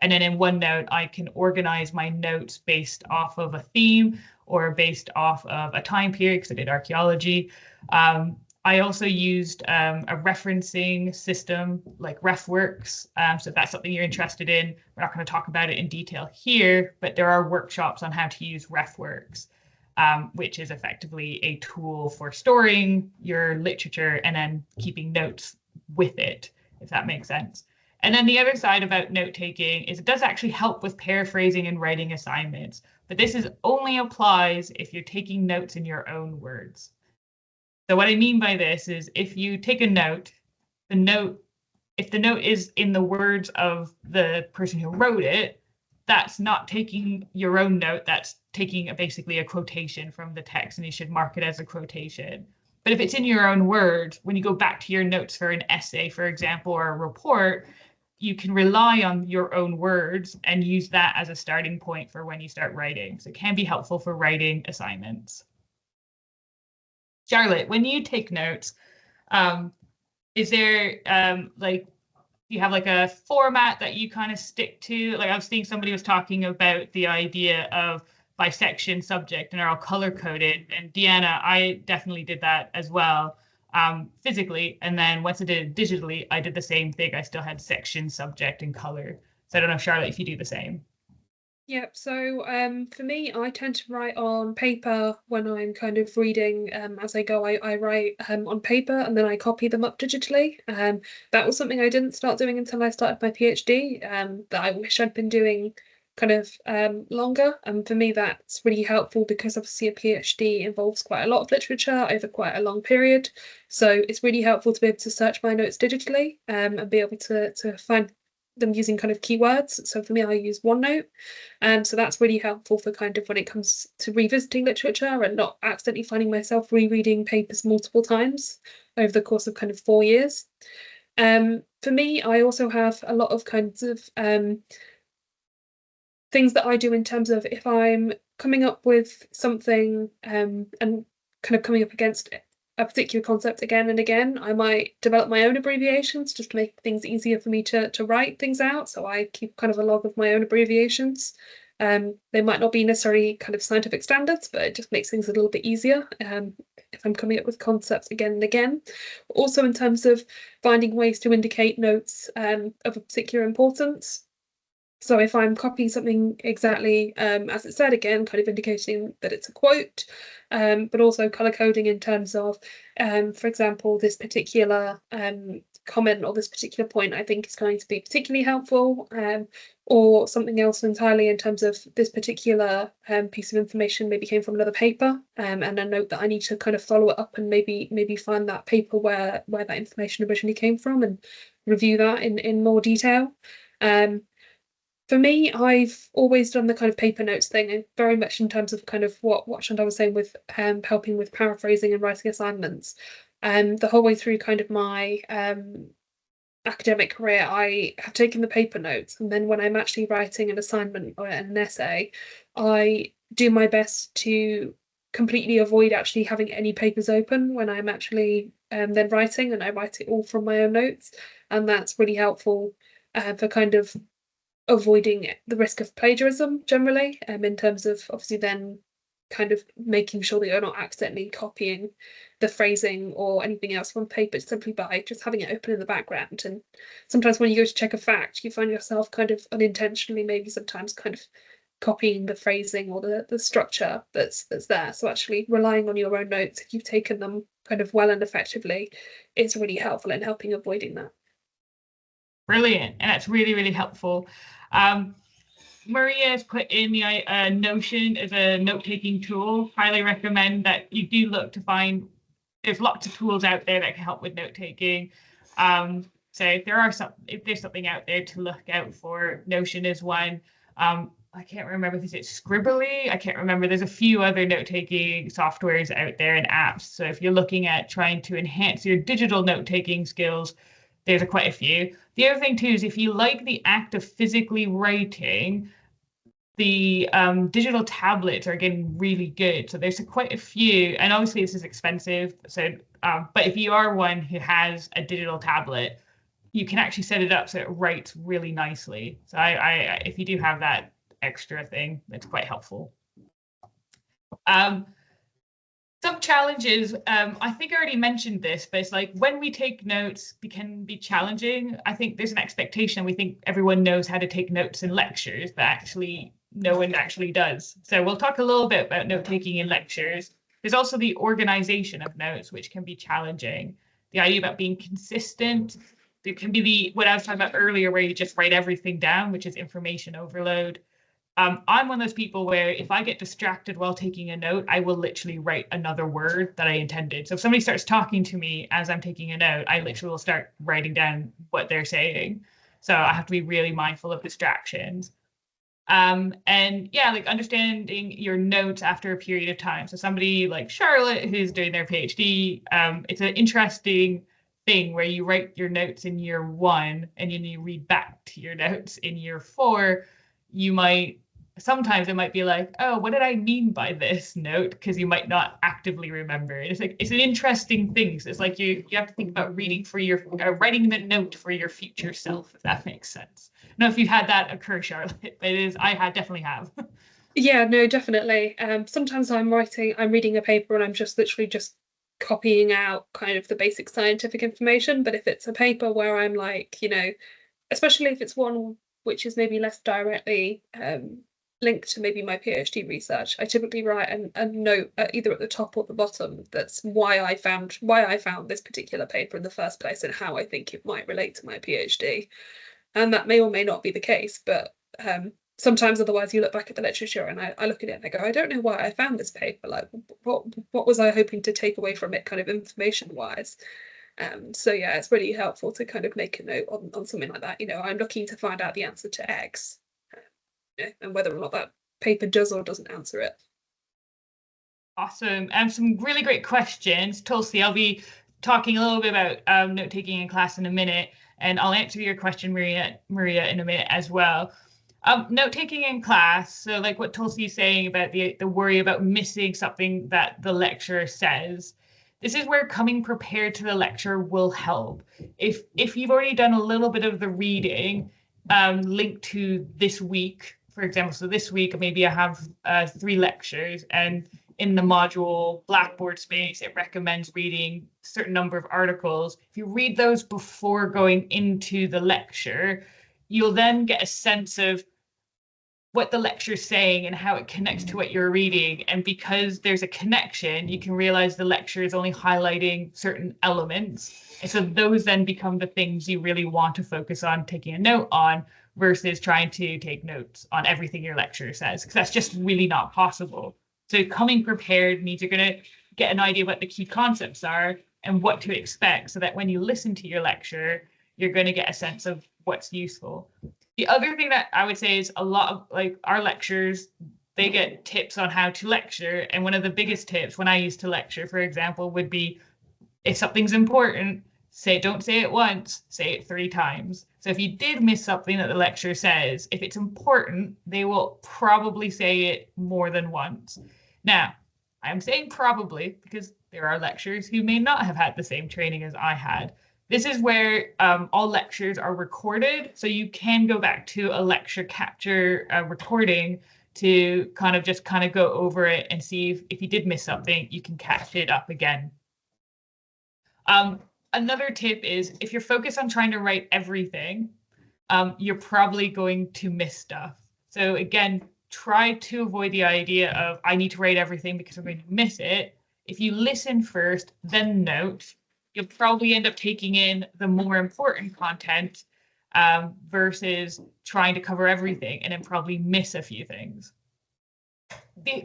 And then in OneNote, I can organize my notes based off of a theme or based off of a time period, because I did archaeology. I also used a referencing system like RefWorks. So if that's something you're interested in, we're not going to talk about it in detail here, but there are workshops on how to use RefWorks, which is effectively a tool for storing your literature and then keeping notes with it, if that makes sense. And then the other side about note-taking is it does actually help with paraphrasing and writing assignments, but this only applies if you're taking notes in your own words. So what I mean by this is if you take a note, if the note is in the words of the person who wrote it, that's not taking your own note, that's taking basically a quotation from the text, and you should mark it as a quotation. But if it's in your own words, when you go back to your notes for an essay, for example, or a report, you can rely on your own words and use that as a starting point for when you start writing. So it can be helpful for writing assignments. Charlotte, when you take notes, is there do Do you have like a format that you kind of stick to? Like I was seeing somebody was talking about the idea of by section subject and are all color coded. And Deanna, I definitely did that as well, physically. And then once I did it digitally, I did the same thing. I still had section, subject, and color. So I don't know, Charlotte, if you do the same. Yep. So for me, I tend to write on paper when I'm kind of reading as I go. I write on paper and then I copy them up digitally. That was something I didn't start doing until I started my PhD. That I wish I'd been doing kind of longer. And for me, that's really helpful because obviously a PhD involves quite a lot of literature over quite a long period. So it's really helpful to be able to search my notes digitally and be able to find them using kind of keywords. So for me, I use OneNote. So that's really helpful for kind of when it comes to revisiting literature and not accidentally finding myself rereading papers multiple times over the course of kind of 4 years. For me, I also have a lot of kinds of things that I do in terms of if I'm coming up with something and kind of coming up against a particular concept again and again, I might develop my own abbreviations just to make things easier for me to write things out. So I keep kind of a log of my own abbreviations. They might not be necessarily kind of scientific standards, but it just makes things a little bit easier if I'm coming up with concepts again and again. Also, in terms of finding ways to indicate notes of a particular importance. So if I'm copying something exactly as it said, again, kind of indicating that it's a quote, but also color coding in terms of, for example, this particular comment or this particular point I think is going to be particularly helpful, or something else entirely in terms of this particular piece of information maybe came from another paper, and a note that I need to kind of follow it up and maybe find that paper where that information originally came from and review that in more detail. For me, I've always done the kind of paper notes thing, and very much in terms of kind of what Chantal was saying with helping with paraphrasing and writing assignments. The whole way through kind of my academic career, I have taken the paper notes, and then when I'm actually writing an assignment or an essay, I do my best to completely avoid actually having any papers open when I'm actually then writing, and I write it all from my own notes, and that's really helpful for kind of avoiding the risk of plagiarism generally, in terms of obviously then kind of making sure that you're not accidentally copying the phrasing or anything else from paper simply by just having it open in the background. And sometimes when you go to check a fact, you find yourself kind of unintentionally, maybe sometimes kind of copying the phrasing or the structure that's there. So actually relying on your own notes, if you've taken them kind of well and effectively, is really helpful in helping avoiding that. Brilliant. And that's really, really helpful. Maria has put in the Notion as a note-taking tool. Highly recommend that you do look to find, there's lots of tools out there that can help with note-taking. So if there's something out there to look out for, Notion is one. I can't remember if it's Scribbly. I can't remember. There's a few other note-taking softwares out there and apps. So if you're looking at trying to enhance your digital note-taking skills, there's quite a few. The other thing too is if you like the act of physically writing, the digital tablets are getting really good. So there's quite a few, and obviously this is expensive. So, but if you are one who has a digital tablet, you can actually set it up so it writes really nicely. So if you do have that extra thing, it's quite helpful. Some challenges, I think I already mentioned this, but it's like when we take notes, it can be challenging. I think there's an expectation. We think everyone knows how to take notes in lectures, but actually no one actually does. So we'll talk a little bit about note taking in lectures. There's also the organization of notes, which can be challenging. The idea about being consistent. There can be what I was talking about earlier, where you just write everything down, which is information overload. I'm one of those people where if I get distracted while taking a note, I will literally write another word that I intended. So if somebody starts talking to me as I'm taking a note, I literally will start writing down what they're saying. So I have to be really mindful of distractions. And yeah, like understanding your notes after a period of time. So somebody like Charlotte, who's doing their PhD, it's an interesting thing where you write your notes in year 1 and then you read back to your notes in year 4. You might sometimes it might be like, oh, what did I mean by this note? Because you might not actively remember it. It's like, it's an interesting thing. So it's like you have to think about reading for your writing the note for your future self, if that makes sense. I don't know if you've had that occur, Charlotte, but it is, definitely have. Yeah, no, definitely. Sometimes I'm reading a paper and I'm just literally just copying out kind of the basic scientific information. But if it's a paper where I'm like, especially if it's one which is maybe less directly linked to maybe my PhD research, I typically write a note either at the top or the bottom that's why I found this particular paper in the first place and how I think it might relate to my PhD. And that may or may not be the case, but sometimes otherwise you look back at the literature and I look at it and I go, I don't know why I found this paper. Like, what was I hoping to take away from it, kind of information wise? So yeah, it's really helpful to kind of make a note on something like that. I'm looking to find out the answer to X, and whether or not that paper does or doesn't answer it. Awesome. And some really great questions. Tulsi, I'll be talking a little bit about note taking in class in a minute, and I'll answer your question, Maria, in a minute as well. Note taking in class, so like what Tulsi is saying about the worry about missing something that the lecturer says. This is where coming prepared to the lecture will help. If you've already done a little bit of the reading linked to this week, for example, so this week maybe I have 3 lectures, and in the module Blackboard Space, it recommends reading a certain number of articles. If you read those before going into the lecture, you'll then get a sense of what the lecture's saying and how it connects to what you're reading. And because there's a connection, you can realize the lecture is only highlighting certain elements. And so those then become the things you really want to focus on taking a note on versus trying to take notes on everything your lecturer says, because that's just really not possible. So coming prepared means you're going to get an idea what the key concepts are and what to expect, so that when you listen to your lecture, you're going to get a sense of what's useful. The other thing that I would say is a lot of like our lectures, they get tips on how to lecture. And one of the biggest tips when I used to lecture, for example, would be if something's important, don't say it once, say it 3 times. So if you did miss something that the lecturer says, if it's important, they will probably say it more than once. Now, I'm saying probably because there are lecturers who may not have had the same training as I had. This is where all lectures are recorded, so you can go back to a lecture capture recording to kind of go over it and see if you did miss something, you can catch it up again. Another tip is if you're focused on trying to write everything, you're probably going to miss stuff. So again, try to avoid the idea of I need to write everything because I'm going to miss it. If you listen first, then note, you'll probably end up taking in the more important content versus trying to cover everything and then probably miss a few things.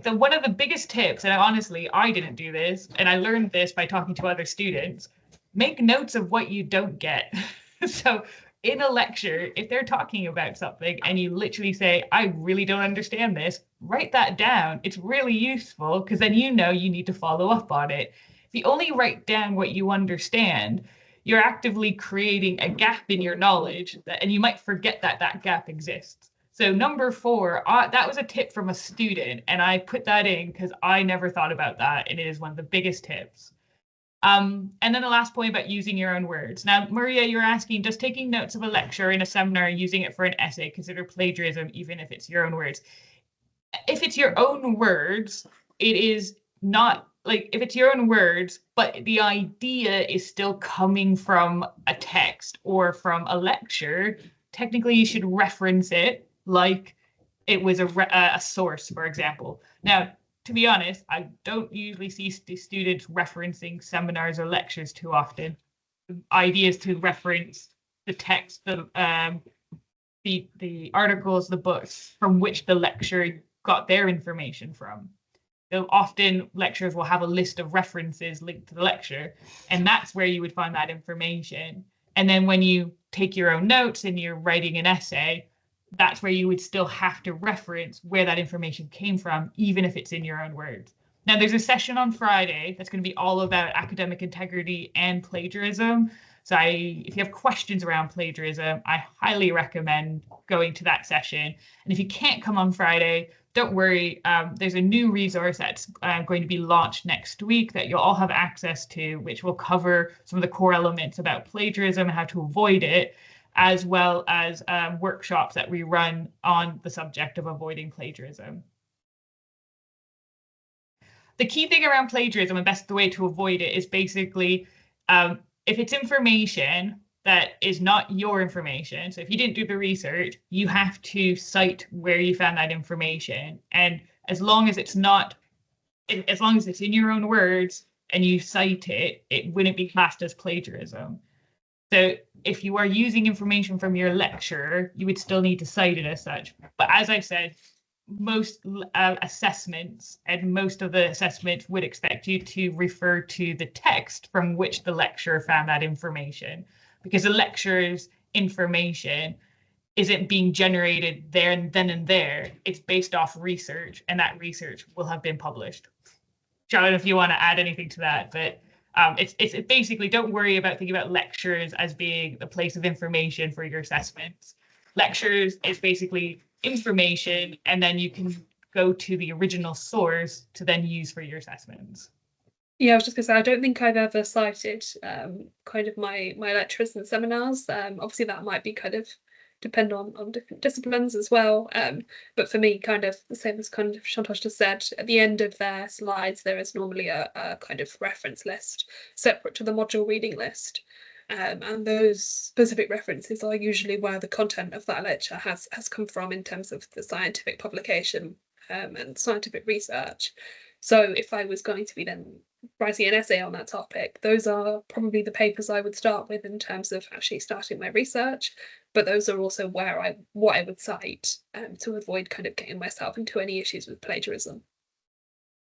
One of the biggest tips, and honestly, I didn't do this, and I learned this by talking to other students, make notes of what you don't get. So in a lecture, if they're talking about something and you literally say, I really don't understand this, write that down. It's really useful because then you know you need to follow up on it. If you only write down what you understand, you're actively creating a gap in your knowledge, and you might forget that that gap exists. So number 4, that was a tip from a student, and I put that in because I never thought about that, and it is one of the biggest tips. And then the last point about using your own words. Now, Maria, you're asking, does taking notes of a lecture in a seminar, using it for an essay, consider plagiarism, even if it's your own words? If it's your own words, it is not like if it's your own words, but the idea is still coming from a text or from a lecture, technically you should reference it like it was a source, for example. Now, to be honest, I don't usually see students referencing seminars or lectures too often. The idea is to reference the text, the articles, the books from which the lecturer got their information from. So often lecturers will have a list of references linked to the lecture, and that's where you would find that information. And then when you take your own notes and you're writing an essay, that's where you would still have to reference where that information came from, even if it's in your own words. Now, there's a session on Friday that's going to be all about academic integrity and plagiarism. So if you have questions around plagiarism, I highly recommend going to that session. And if you can't come on Friday, don't worry. There's a new resource that's going to be launched next week that you'll all have access to, which will cover some of the core elements about plagiarism, how to avoid it, as well as workshops that we run on the subject of avoiding plagiarism. The key thing around plagiarism and the way to avoid it is basically if it's information that is not your information, so if you didn't do the research, you have to cite where you found that information. And as long as it's in your own words and you cite it, it wouldn't be classed as plagiarism. So if you are using information from your lecture, you would still need to cite it as such. But as I said, most assessments and most of the assessments would expect you to refer to the text from which the lecturer found that information, because the lecturer's information isn't being generated there and then and there. It's based off research, and that research will have been published. Charlotte, if you want to add anything to that, but it's basically, don't worry about thinking about lectures as being the place of information for your assessments. Lectures is basically information, and then you can go to the original source to then use for your assessments. Yeah, I was just going to say, I don't think I've ever cited kind of my lecturers and seminars. Obviously, that might be kind of depend on different disciplines as well. But for me, kind of the same as kind of Chantal just said, at the end of their slides, there is normally a kind of reference list separate to the module reading list. And those specific references are usually where the content of that lecture has come from in terms of the scientific publication and scientific research. So if I was going to be then writing an essay on that topic, those are probably the papers I would start with in terms of actually starting my research. But those are also where what I would cite to avoid kind of getting myself into any issues with plagiarism.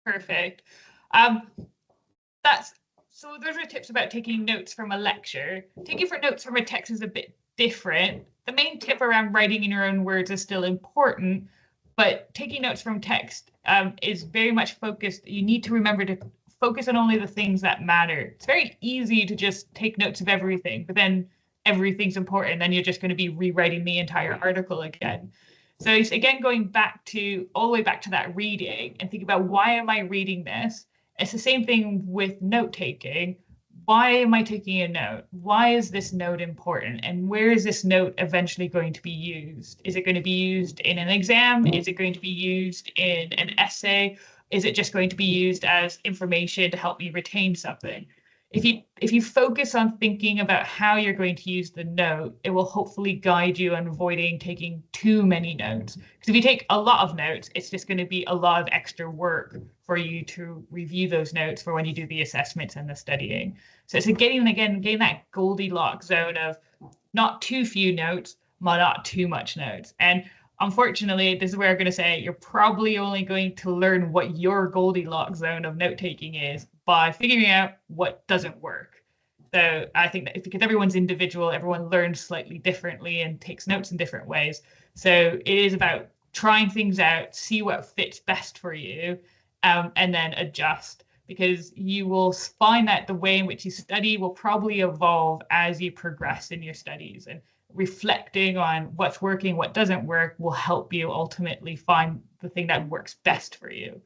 Perfect. So those are tips about taking notes from a lecture. Taking notes from a text is a bit different. The main tip around writing in your own words is still important, but taking notes from text is very much focused. You need to remember to focus on only the things that matter. It's very easy to just take notes of everything, but then everything's important. Then you're just going to be rewriting the entire article again. So it's again going all the way back to that reading and think about, why am I reading this? It's the same thing with note taking. Why am I taking a note? Why is this note important? And where is this note eventually going to be used? Is it going to be used in an exam? Is it going to be used in an essay? Is it just going to be used as information to help you retain something? If you focus on thinking about how you're going to use the note, it will hopefully guide you on avoiding taking too many notes. Because if you take a lot of notes, it's just going to be a lot of extra work for you to review those notes for when you do the assessments and the studying. So it's getting that Goldilocks zone of not too few notes, but not too much notes. And unfortunately, this is where I'm going to say you're probably only going to learn what your Goldilocks zone of note taking is by figuring out what doesn't work. So I think that it's because everyone's individual, everyone learns slightly differently and takes notes in different ways. So it is about trying things out, see what fits best for you, and then adjust, because you will find that the way in which you study will probably evolve as you progress in your studies. And reflecting on what's working, what doesn't work, will help you ultimately find the thing that works best for you.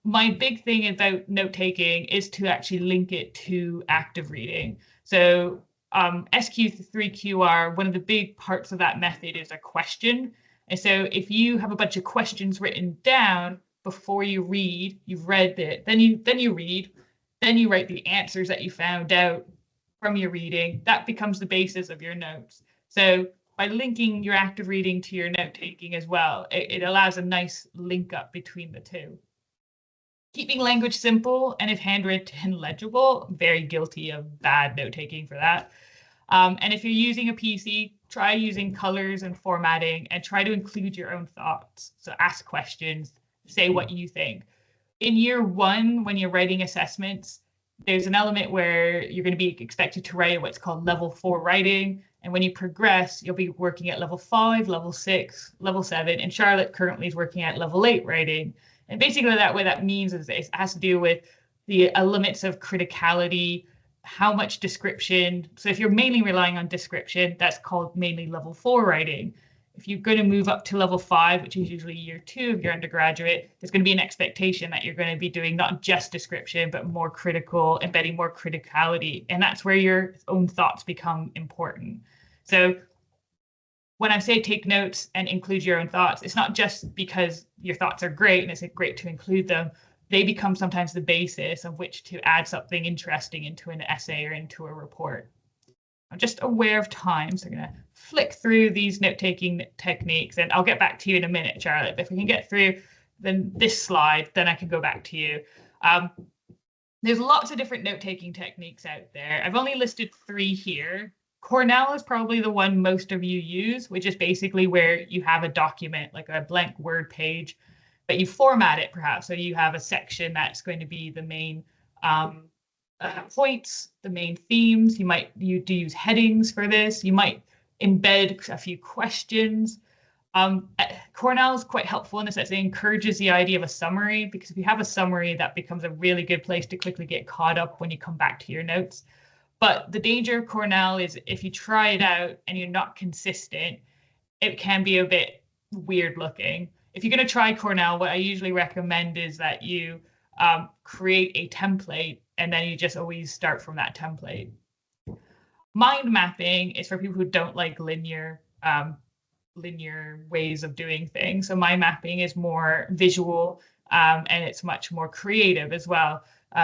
My big thing about note taking is to actually link it to active reading. So SQ3QR, one of the big parts of that method is a question. And so if you have a bunch of questions written down before you read, you've read it, then you read, then you write the answers that you found out from your reading. That becomes the basis of your notes. So by linking your active reading to your note taking as well, it allows a nice link up between the two. Keeping language simple and if handwritten legible, very guilty of bad note taking for that. And if you're using a PC, try using colors and formatting and try to include your own thoughts. So ask questions, say what you think. In year one, when you're writing assessments, there's an element where you're going to be expected to write what's called level 4 writing. And when you progress, you'll be working at level 5, level 6, level 7. And Charlotte currently is working at level 8 writing. And basically what that means is it has to do with the limits of criticality, how much description. So if you're mainly relying on description, that's called mainly level 4 writing. If you're going to move up to level 5, which is usually year 2 of your undergraduate, there's going to be an expectation that you're going to be doing not just description, but more critical, embedding more criticality. And that's where your own thoughts become important. So when I say take notes and include your own thoughts, it's not just because your thoughts are great and it's great to include them. They become sometimes the basis of which to add something interesting into an essay or into a report. I'm just aware of time, so I'm going to flick through these note-taking techniques, and I'll get back to you in a minute, Charlotte. If we can get through then this slide, then I can go back to you. There's lots of different note-taking techniques out there. I've only listed 3 here. Cornell is probably the one most of you use, which is basically where you have a document, like a blank Word page, but you format it perhaps. So you have a section that's going to be the main points, the main themes. You do use headings for this. You might embed a few questions. Cornell is quite helpful in the sense it encourages the idea of a summary, because if you have a summary, that becomes a really good place to quickly get caught up when you come back to your notes. But the danger of Cornell is if you try it out and you're not consistent, it can be a bit weird looking. If you're going to try Cornell, what I usually recommend is that you create a template and then you just always start from that template. Mind mapping is for people who don't like linear ways of doing things. So mind mapping is more visual and it's much more creative as well.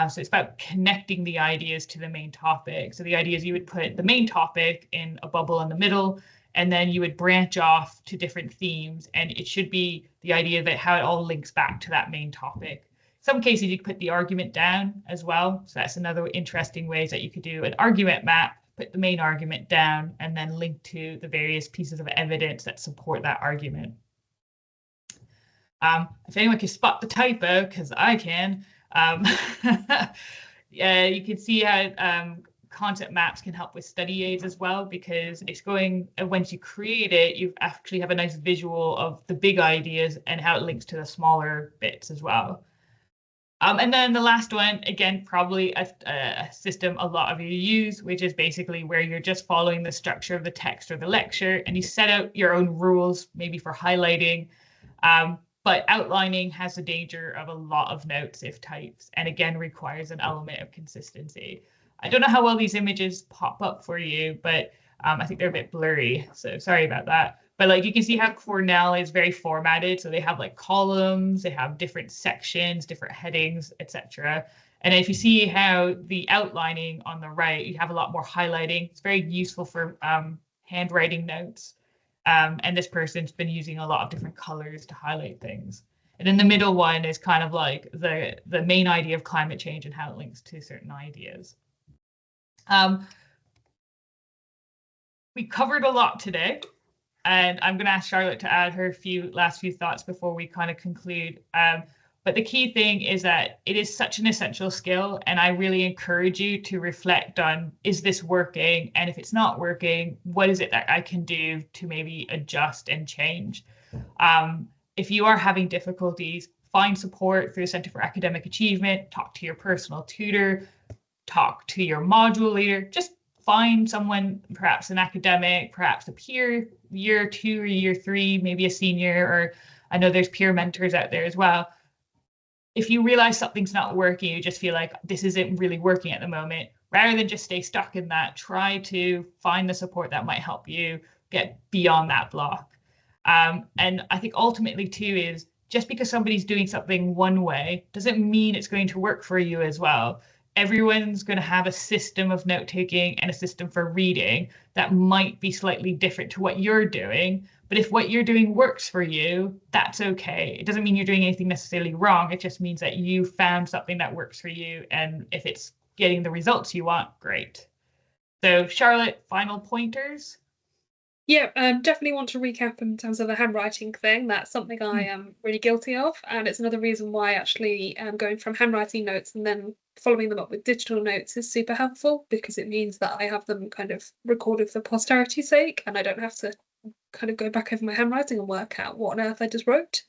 So it's about connecting the ideas to the main topic. So the idea is you would put the main topic in a bubble in the middle, and then you would branch off to different themes. And it should be the idea that how it all links back to that main topic. In some cases, you could put the argument down as well. So that's another interesting ways that you could do an argument map, put the main argument down, and then link to the various pieces of evidence that support that argument. If anyone can spot the typo, because I can, yeah, you can see how concept maps can help with study aids as well, because it's going, once you create it, you actually have a nice visual of the big ideas and how it links to the smaller bits as well. And then the last one, again, probably a system a lot of you use, which is basically where you're just following the structure of the text or the lecture, and you set out your own rules, maybe for highlighting. But outlining has the danger of a lot of notes if types, and again, requires an element of consistency. I don't know how well these images pop up for you, but I think they're a bit blurry, so sorry about that. But like you can see how Cornell is very formatted. So they have like columns, they have different sections, different headings, etc. And if you see how the outlining on the right, you have a lot more highlighting. It's very useful for handwriting notes. And this person's been using a lot of different colors to highlight things. And then the middle one is kind of like the main idea of climate change and how it links to certain ideas. We covered a lot today. And I'm going to ask Charlotte to add her last few thoughts before we kind of conclude. But the key thing is that it is such an essential skill, and I really encourage you to reflect on, is this working? And if it's not working, what is it that I can do to maybe adjust and change? If you are having difficulties, find support through the Center for Academic Achievement, talk to your personal tutor, talk to your module leader, just find someone, perhaps an academic, perhaps a peer, year 2 or year 3, maybe a senior, or I know there's peer mentors out there as well. If you realize something's not working, you just feel like this isn't really working at the moment, rather than just stay stuck in that, try to find the support that might help you get beyond that block. And I think ultimately too is just because somebody's doing something one way doesn't mean it's going to work for you as well. Everyone's going to have a system of note-taking and a system for reading that might be slightly different to what you're doing. But if what you're doing works for you, that's okay. It doesn't mean you're doing anything necessarily wrong. It just means that you found something that works for you. And if it's getting the results you want, great. So Charlotte, final pointers? Yeah, definitely want to recap in terms of the handwriting thing. That's something I am really guilty of. And it's another reason why actually going from handwriting notes and then following them up with digital notes is super helpful, because it means that I have them kind of recorded for posterity's sake, and I don't have to kind of go back over my handwriting and work out what on earth I just wrote.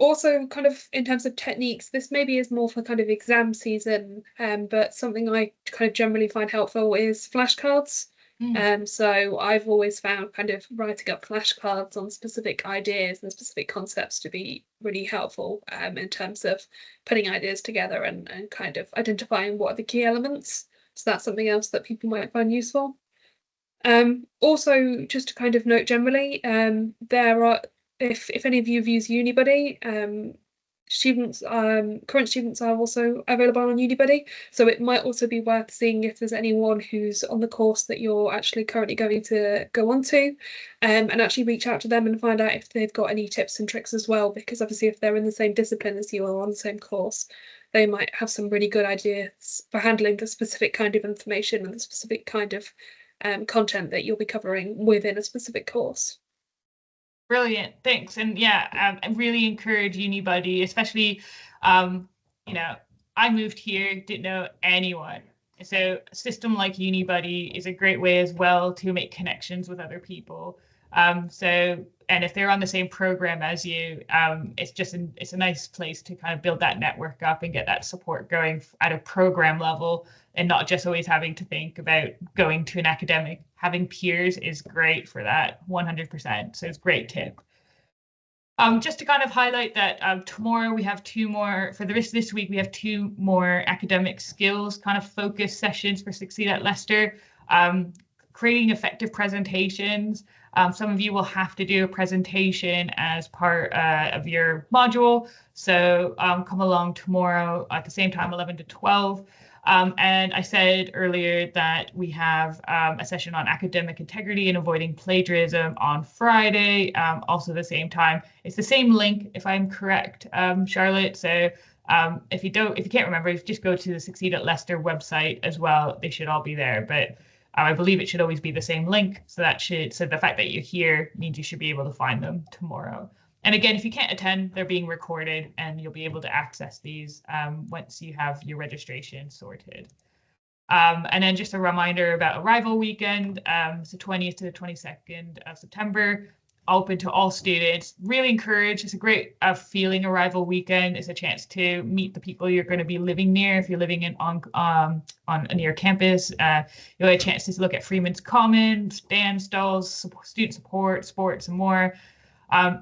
Also, kind of in terms of techniques, this maybe is more for kind of exam season, but something I kind of generally find helpful is flashcards. So I've always found kind of writing up flashcards on specific ideas and specific concepts to be really helpful in terms of putting ideas together and kind of identifying what are the key elements. So that's something else that people might find useful. Also, just to kind of note generally, there are, if any of you have used Unibuddy, current students are also available on Unibuddy, so it might also be worth seeing if there's anyone who's on the course that you're actually currently going to go on to, and actually reach out to them and find out if they've got any tips and tricks as well, because obviously if they're in the same discipline as you or on the same course, they might have some really good ideas for handling the specific kind of information and the specific kind of content that you'll be covering within a specific course. Brilliant, thanks. And yeah, I really encourage Unibuddy, especially, you know, I moved here, didn't know anyone. So a system like Unibuddy is a great way as well to make connections with other people. And if they're on the same program as you, it's a nice place to kind of build that network up and get that support going at a program level, and not just always having to think about going to an academic. Having peers is great for that, 100%. So it's a great tip. Just to kind of highlight that tomorrow we have two more, for the rest of this week, we have two more academic skills kind of focus sessions for Succeed at Leicester. Creating effective presentations. Some of you will have to do a presentation as part of your module. So come along tomorrow at the same time, 11 to 12. And I said earlier that we have a session on academic integrity and avoiding plagiarism on Friday, also the same time. It's the same link, if I'm correct, Charlotte. So if you can't remember, just go to the Succeed at Leicester website as well. They should all be there. But I believe it should always be the same link. So the fact that you're here means you should be able to find them tomorrow. And again, if you can't attend, they're being recorded and you'll be able to access these once you have your registration sorted. And then just a reminder about Arrival Weekend. It's the 20th to the 22nd of September, open to all students. Really encourage. It's a great feeling. Arrival Weekend is a chance to meet the people you're going to be living near. If you're living on near campus, you'll have a chance to look at Freeman's Common, stand stalls, student support, sports, and more.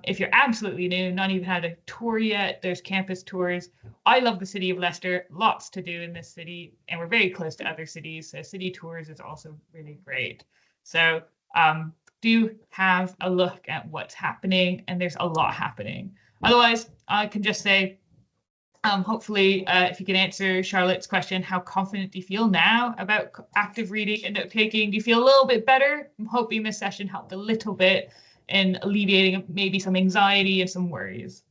If you're absolutely new, not even had a tour yet, there's campus tours. I love the city of Leicester, lots to do in this city, and we're very close to other cities. So city tours is also really great. So do have a look at what's happening, and there's a lot happening. Otherwise, I can just say, hopefully, if you can answer Charlotte's question, how confident do you feel now about active reading and note taking? Do you feel a little bit better? I'm hoping this session helped a little bit in alleviating maybe some anxiety and some worries.